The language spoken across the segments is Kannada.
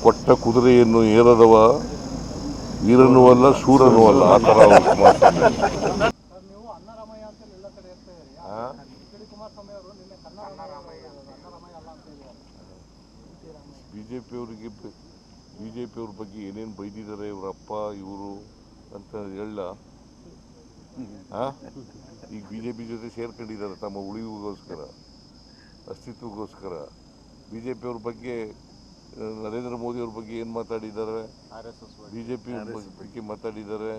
ಕೊಟ್ಟ ಕುದುರೆಯನ್ನು ಏರದವ ವೀರನೂ ಅಲ್ಲ ಶೂರನೂ ಅಲ್ಲ ಆ ಥರ ಅವರು ಕುಮಾರಸ್ವಾಮಿ. ಬಿಜೆಪಿಯವ್ರ ಬಗ್ಗೆ ಏನೇನು ಬೈದಿದ್ದಾರೆ ಇವರಪ್ಪ ಇವರು ಅಂತ ಹೇಳ. ಈಗ ಬಿಜೆಪಿ ಜೊತೆ ಸೇರ್ಕೊಂಡಿದ್ದಾರೆ ತಮ್ಮ ಉಳಿವಿಗೋಸ್ಕರ, ಅಸ್ತಿತ್ವಕ್ಕೋಸ್ಕರ. ಬಿಜೆಪಿಯವ್ರ ಬಗ್ಗೆ ನರೇಂದ್ರ ಮೋದಿ ಅವ್ರ ಬಗ್ಗೆ ಏನು ಮಾತಾಡಿದ್ದಾರೆ, ಬಿಜೆಪಿ ಬಗ್ಗೆ ಮಾತಾಡಿದ್ದಾರೆ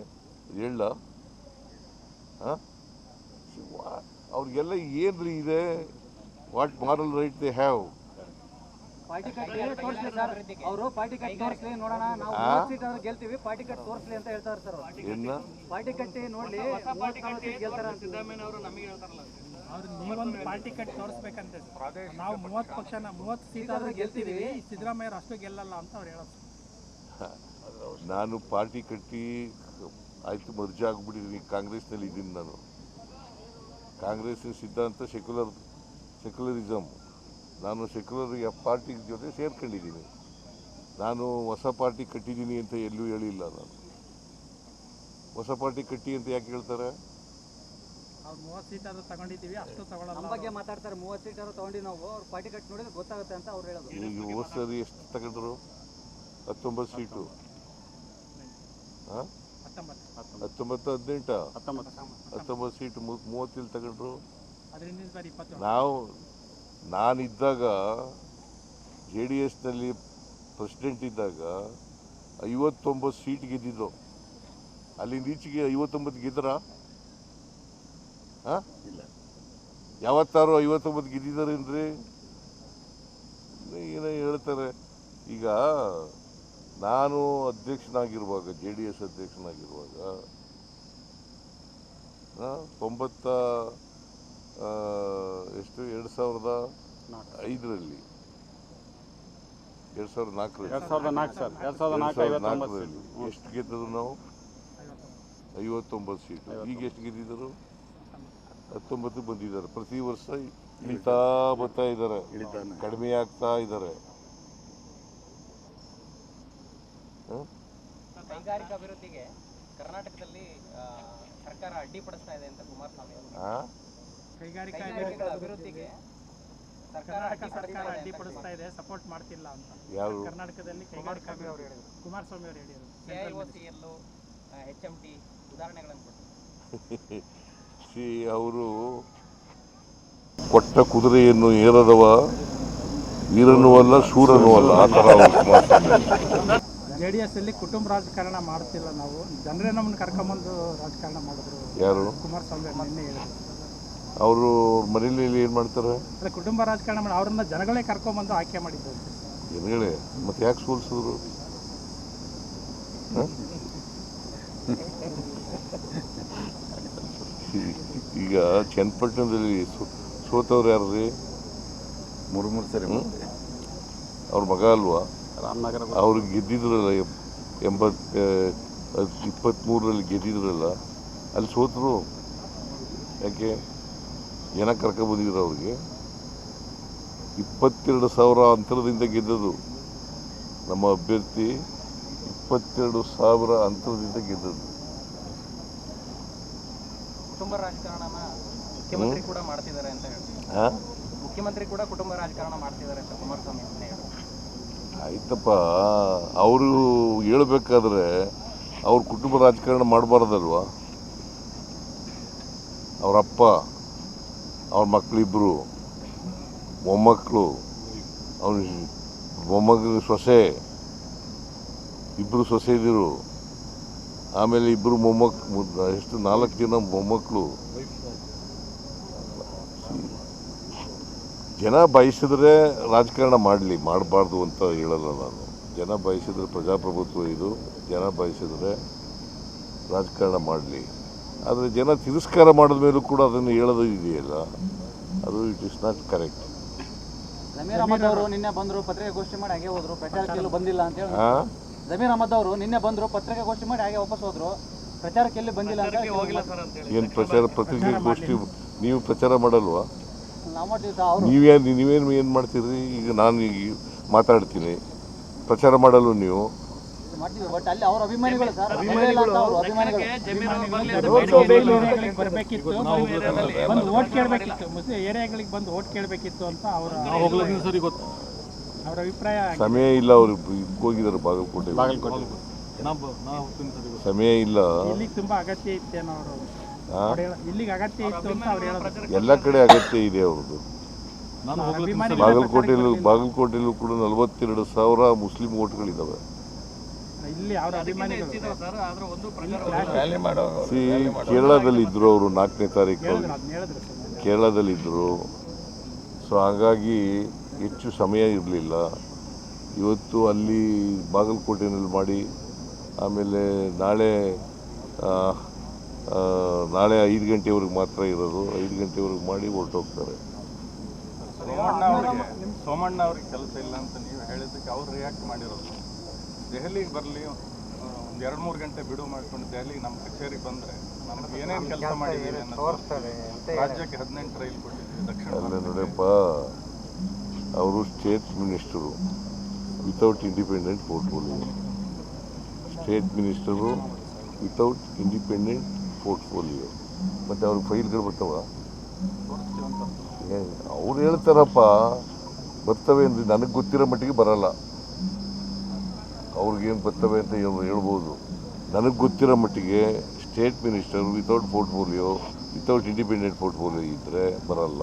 ಹೇಳ. ಅವ್ರಿಗೆಲ್ಲ ಏನ್ರಿ ಇದೆ, what moral right they have? Party cut ತೋರಿಸ್ಲಿ ಸರ್, ಅವರು ಪಾರ್ಟಿ ಕಟ್ ತೋರಿಸ್ಲಿ ನೋಡೋಣ, ನಾವು 30 ಸೀಟ್ ಆದ್ರೆ ಗೆಲ್ತೀವಿ, ಪಾರ್ಟಿ ಕಟ್ ತೋರಿಸ್ಲಿ ಅಂತ ಹೇಳ್ತಾರೆ ಸರ್. ಏನ ಪಾರ್ಟಿ ಕಟ್ಟಿ ನೋಡ್ಲಿ 30 ಸೀಟ್ ಗೆಲ್ತಾರ ಅಂತ ಸಿದ್ದರಾಮಯ್ಯ ಅವರು ನಮಗೆ ಹೇಳ್ತಾರಲ್ಲ, ಅವ್ರು ನೀವೊಂದು ಪಾರ್ಟಿ ಕಟ್ ತೋರಿಸ್ಬೇಕಂತೆ. ನಾವು 30 ಪಕ್ಷನ 30 ಸೀಟ್ ಆದ್ರೆ ಗೆಲ್ತೀವಿ, ಸಿದ್ದರಾಮಯ್ಯ ಅಷ್ಟು ಗೆಲ್ಲಲ್ಲ ಅಂತ ಅವ್ರು ಹೇಳೋದು. ನಾನು ಪಾರ್ಟಿ ಕಟ್ಟಿ ಆಯ್ತು ಮರ್ಜಿ ಆಗ್ಬಿಟ್ಟಿದ್ದೀನಿ, ಕಾಂಗ್ರೆಸ್ನಲ್ಲಿ ಇದ್ದೀನಿ. ನಾನು ಕಾಂಗ್ರೆಸ್ಸಿನ ಸಿದ್ಧಾಂತ ಸೆಕ್ಯುಲರಿಸಮ್. ನಾನು ಸೆಕ್ಯುಲರ್ ಪಾರ್ಟಿ ಜೊತೆ ಸೇರ್ಕೊಂಡಿದ್ದೀನಿ. ನಾನು ಹೊಸ ಪಾರ್ಟಿ ಕಟ್ಟಿದ್ದೀನಿ ಅಂತ ಎಲ್ಲೂ ಹೇಳಿಲ್ಲ. ನಾನು ಹೊಸ ಪಾರ್ಟಿ ಕಟ್ಟಿ ಅಂತ ಯಾಕೆ ಹೇಳ್ತಾರೆ? ಅವ್ರು 30 ಸೀಟ್ ಆದ್ರೂ ತಗೊಂಡಿದ್ದೀವಿ, ಅಷ್ಟು ತಗೊಳ್ಳಲ್ಲ. ನಮ್ಮ ಬಗ್ಗೆ ಮಾತಾಡ್ತಾರೆ, 30 ಸೀಟ್ ಆದ್ರೂ ತಗೊಂಡು ನಾವು ಅವ್ರು ಪಾರ್ಟಿ ಕಟ್ ನೋಡಿದ್ರೆ ಗೊತ್ತಾಗುತ್ತೆ ಅಂತ ಅವ್ರು ಹೇಳೋದು. ಈಗ ಹೋದ ಸರಿ ಎಷ್ಟು ತಗೊಂಡ್ರು? 19 ಸೀಟು. 19 ಸೀಟು 30 ತಗೊಂಡ್ರು. ನಾನಿದ್ದಾಗ JDSನಲ್ಲಿ ಪ್ರೆಸಿಡೆಂಟ್ ಇದ್ದಾಗ 59 ಸೀಟ್ ಗೆದ್ದಿದ್ದು. ಅಲ್ಲಿಂದ ಈಚೆಗೆ 59 ಗೆದ್ದರ? ಯಾವತ್ತಾರು 59 ಗೆದ್ದಿದ್ದಾರೇನ್ರಿ? ಏನೋ ಹೇಳ್ತಾರೆ. ಈಗ ನಾನು ಅಧ್ಯಕ್ಷನಾಗಿರುವಾಗ, JDS ಅಧ್ಯಕ್ಷನಾಗಿರುವಾಗ 2005ರಲ್ಲಿ 2004ರಲ್ಲಿ ಎಷ್ಟು ಗೆದ್ದರು ನಾವು? 59 ಸೀಟು. ಈಗ ಎಷ್ಟು ಗೆದ್ದಿದ್ದರು? 19 ಬಂದಿದ್ದಾರೆ. ಪ್ರತಿ ವರ್ಷ ಇಳಿತಾ ಬರ್ತಾ ಇದ್ದಾರೆ, ಕಡಿಮೆ ಆಗ್ತಾ ಇದ್ದಾರೆ. ಕೈಗಾರಿಕಾ ಅಭಿವೃದ್ಧಿಗೆ ಕರ್ನಾಟಕದಲ್ಲಿ ಸರ್ಕಾರ ಅಡ್ಡಿಪಡಿಸ್ತಾ ಇದೆ ಅಂತ ಕುಮಾರಸ್ವಾಮಿ ಅವರು. ಕೈಗಾರಿಕಾ ಅಭಿವೃದ್ಧಿಗೆ ಕರ್ನಾಟಕ ಸರ್ಕಾರ ಅಡ್ಡಿಪಡಿಸ್ತಾ ಇದೆ, ಸಪೋರ್ಟ್ ಮಾಡ್ತಿಲ್ಲ ಅಂತ. ಯಾರು? ಕರ್ನಾಟಕದಲ್ಲಿ ಕೈಗಾರಿಕಾ ಕುಮಾರಸ್ವಾಮಿ ಅವರು ಹೇಳಿದರು. KIOCL, HMT ಉದಾಹರಣೆಗಳನ್ನು ಕೊಟ್ಟರು. ಅವರು ಕೊಟ್ಟ ಕುದುರೆಯನ್ನು ಏರದವ ವೀರನೂ ಅಲ್ಲ ಶೂರನೂ ಅಲ್ಲ ಆ ಥರ ಅವರು ಕುಮಾರಸ್ವಾಮಿ. JDS ಅಲ್ಲಿ ಕುಟುಂಬ ರಾಜಕಾರಣ ಮಾಡ್ತಿಲ್ಲ, ನಾವು ಜನರೇ ನಮ್ಮನ್ನು ಕರ್ಕೊಂಬಂದು ರಾಜಕಾರಣ ಮಾಡಿದ್ರು. ಯಾರು? ಕುಮಾರಸ್ವಾಮಿ ನಿನ್ನೆ ಹೇಳಿದ್ರು. ಅವರು ಮನೇಲಿ ಏನು ಮಾಡ್ತಾರೆ? ಅದೇ ಕುಟುಂಬ ರಾಜಕಾರಣ ಮಾಡಿ ಅವ್ರನ್ನ ಜನಗಳೇ ಕರ್ಕೊಂಬಂದು ಆಯ್ಕೆ ಮಾಡಿದ್ದು. ಜನಗಳೇ ಮತ್ತೆ ಯಾಕೆ ಸೋಲಿಸಿದ್ರು? ಈಗ ಚನ್ನಪಟ್ಟಣದಲ್ಲಿ ಸೋತವ್ರು ಯಾರ್ರಿ? 3 ಸರಿ ಅವ್ರ ಮಗ ಅಲ್ವಾ? ಅವ್ರಿಗೆ ಗೆದ್ದಿದ್ರಲ್ಲ 23ರಲ್ಲಿ ಗೆದ್ದಿದ್ರಲ್ಲ, ಅಲ್ಲಿ ಸೋತರು. ಯಾಕೆ? ಜನ ಕರ್ಕೊಂಡ್ಬಂದಿದ್ರು ಅವ್ರಿಗೆ. 22,000 ಅಂತರದಿಂದ ಗೆದ್ದದು ನಮ್ಮ ಅಭ್ಯರ್ಥಿ. 22,000 ಅಂತರದಿಂದ ಗೆದ್ದದು. ಕುಟುಂಬ ರಾಜಕಾರಣನ ಮುಖ್ಯಮಂತ್ರಿ ಕೂಡ ಮಾಡ್ತಿದ್ದಾರೆ ಅಂತ ಹೇಳ್ತಾರೆ. ಮುಖ್ಯಮಂತ್ರಿ ಕೂಡ ಕುಟುಂಬ ರಾಜಕಾರಣ ಮಾಡ್ತಿದ್ದಾರೆ ಅಂತ ಕುಮಾರಸ್ವಾಮಿ ಹೇಳಿದ್ರು. ಆಯ್ತಪ್ಪ, ಅವರು ಹೇಳ್ಬೇಕಾದ್ರೆ ಅವ್ರ ಕುಟುಂಬ ರಾಜಕಾರಣ ಮಾಡಬಾರ್ದಲ್ವಾ? ಅವರಪ್ಪ, ಅವ್ರ ಮಕ್ಕಳಿಬ್ಬರು, ಮೊಮ್ಮಕ್ಕಳು, ಅವ್ರ ಮೊಮ್ಮಗ ಸೊಸೆ, ಇಬ್ಬರು ಸೊಸೆದಿರು, ಆಮೇಲೆ ಇಬ್ಬರು ಎಷ್ಟು 4 ಜನ ಮೊಮ್ಮಕ್ಕಳು. ಜನ ಬಯಸಿದ್ರೆ ರಾಜಕಾರಣ ಮಾಡಲಿ, ಮಾಡಬಾರ್ದು ಅಂತ ಹೇಳಲ್ಲ ನಾನು. ಜನ ಬಯಸಿದ್ರೆ ಪ್ರಜಾಪ್ರಭುತ್ವ ಇದು, ಜನ ಬಯಸಿದ್ರೆ ರಾಜಕಾರಣ ಮಾಡಲಿ. ಆದರೆ ಜನ ತಿರಸ್ಕಾರ ಮಾಡಿದ ಮೇಲೂ ಕೂಡ ಅದನ್ನು ಹೇಳೋದು ಇದೆಯಲ್ಲ, ಅದು it is not correct. Zameer Ahmed ಅವರು ನಿನ್ನೆ ಬಂದರು, ಪತ್ರಿಕಾಗೋಷ್ಠಿ ಮಾಡಿ ಹಾಗೆ ಹೋದ್ರು, ಪ್ರಚಾರಕ್ಕೆ ಬಂದಿಲ್ಲ ಅಂತ ಹೇಳಿ. ಜಮೀರ್ ಅಹಮದ್ ಅವರು ನಿನ್ನೆ ಬಂದರು, ಪತ್ರಿಕಾಗೋಷ್ಠಿ ಮಾಡಿ ಹಾಗೆ ವಾಪಸ್ ಹೋದ್ರು, ಪ್ರಚಾರಕ್ಕೆ ಎಲ್ಲಿ ಬಂದಿಲ್ಲ ಅಂತ ಹೇಳಿ. ಏನು ಪ್ರಚಾರ? ಪತ್ರಿಕಾಗೋಷ್ಠಿ ನೀವು ಪ್ರಚಾರ ಮಾಡಲ್ವಾ? ನಾವು ಮಾಡ್ತೀವಿ ಸರ್. ನೀವೇನು ಏನು ಮಾಡ್ತೀರಿ? ಈಗ ನಾನು ಈಗ ಮಾತಾಡ್ತೀನಿ, ಪ್ರಚಾರ ಮಾಡಲು ನೀವು ಮಾಡ್ತೀವಿ ಬಟ್ ಅಲ್ಲಿ ಅವ್ರ ಅಭಿಮಾನಿಗಳು ಸರ್ ಅವ್ರ ಅಭಿಮಾನಿಗಳು ಏರಿಯಾಗಳಿಗೆ ಬರಬೇಕಿತ್ತು, ಬಂದು ಓಟ್ ಕೇಳಬೇಕಿತ್ತು, ಮುಸ್ಲಿಂ ಏರಿಯಾಗಳಿಗೆ ಬಂದು ಓಟ್ ಕೇಳಬೇಕಿತ್ತು ಅಂತ ಅವರ ಅಭಿಪ್ರಾಯ. ಸಮಯ ಇಲ್ಲ, ಅವರು ಹೋಗಿದ್ದಾರೆ ಬಾಗಲಕೋಟೆ. ಸಮಯ ಇಲ್ಲ, ಇಲ್ಲಿಗೆ ತುಂಬಾ ಅಗತ್ಯ ಇತ್ತೇನೋ ಅವರು, ಇಲ್ಲಿಗೆ ಅಗತ್ಯ ಇತ್ತು ಅಂತ ಅವ್ರು ಹೇಳೋದು. ಎಲ್ಲ ಕಡೆ ಅಗತ್ಯ ಇದೆ ಅವ್ರದ್ದು. ಬಾಗಲಕೋಟೆಯಲ್ಲೂ ಕೂಡ 42,000 ಮುಸ್ಲಿಂ ಓಟ್ಗಳಿದ್ದಾವೆ. ಇಲ್ಲಿ ಅವರ ಅಭಿಮಾನಿಗಳು ಕೇರಳದಲ್ಲಿದ್ದರು ಅವರು 4ನೇ ತಾರೀಕು ಹೇಳಿದ್ರು ಕೇರಳದಲ್ಲಿದ್ದರು. ಸೊ ಹಾಗಾಗಿ ಹೆಚ್ಚು ಸಮಯ ಇರಲಿಲ್ಲ. ಇವತ್ತು ಅಲ್ಲಿ ಬಾಗಲಕೋಟೆಯಲ್ಲಿ ಮಾಡಿ ಆಮೇಲೆ ನಾಳೆ 5 ಗಂಟೆವರೆಗೆ ಮಾತ್ರ ಇರೋದು. 5 ಗಂಟೆವರೆಗೆ ಮಾಡಿ ಹೊರಟೋಗ್ತಾರೆ. ಸೋಮಣ್ಣ ಅವ್ರಿಗೆ ಕೆಲಸ ಇಲ್ಲ ಅಂತ ನೀವು ಹೇಳಿದ್ದಕ್ಕೆ ಅವ್ರು ರಿಯಾಕ್ಟ್ ಮಾಡಿರೋದು. ದೆಹಲಿಗೆ ಬರಲಿ, ಒಂದು 2-3 ಗಂಟೆ ಬಿಡುವು ಮಾಡಿಕೊಂಡು ದೆಹಲಿಗೆ ನಮ್ಮ ಕಚೇರಿಗೆ ಬಂದರೆ ನಮ್ಗೆ ಏನೇನು ಕೆಲಸ ಮಾಡಿದ್ದೀವಿ ಅನ್ನೋದು ರಾಜ್ಯಕ್ಕೆ 18 ರೈಲ್ ಕೊಟ್ಟಿದ್ದೀವಿ ದಕ್ಷಿಣ. ಅಲ್ಲೇ ನೋಡಪ್ಪ, ಅವರು state minister without independent portfolio. State minister without independent portfolio. ಮತ್ತು ಅವ್ರಿಗೆ ಫೈಲ್ಗಳು ಬರ್ತಾವ? ಅವ್ರು ಹೇಳ್ತಾರಪ್ಪ ಬರ್ತವೆ ಅಂದರೆ ನನಗೆ ಗೊತ್ತಿರೋ ಮಟ್ಟಿಗೆ ಬರಲ್ಲ. ಅವ್ರಿಗೇನು ಬರ್ತವೆ ಅಂತ ಹೇಳ್ಬೋದು. ನನಗೆ ಗೊತ್ತಿರೋ ಮಟ್ಟಿಗೆ state minister without portfolio, without independent portfolio ಇದ್ದರೆ ಬರಲ್ಲ.